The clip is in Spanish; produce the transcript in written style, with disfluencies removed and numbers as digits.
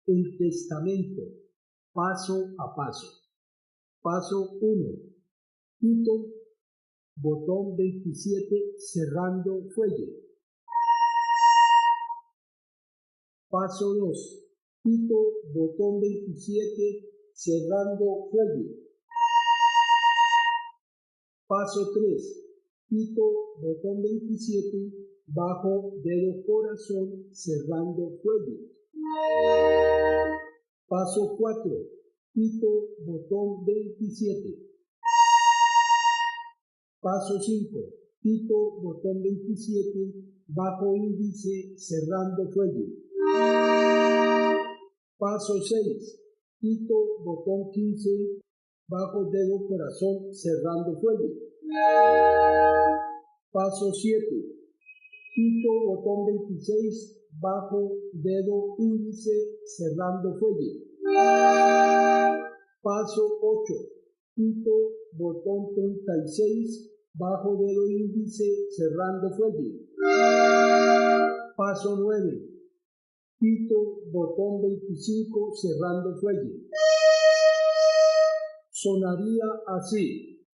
El Testamento, paso a paso. Paso 1. Pito, botón 27, cerrando fuelle. Paso 2. Pito, botón 27, cerrando fuelle. Paso 3. Pito, botón 27, bajo dedo corazón, cerrando fuelle. Paso 4. Pito, botón 27. Paso 5. Pito, botón 27, bajo índice, cerrando fuelle. Paso 6. Pito, botón 15, bajo dedo corazón, cerrando fuelle. Paso 7. Pito, botón 26, bajo dedo índice, cerrando fuelle. Paso 8. Pito, botón 36, bajo dedo índice, cerrando fuelle. Paso 9. Pito, botón 25, cerrando fuelle. Sonaría así.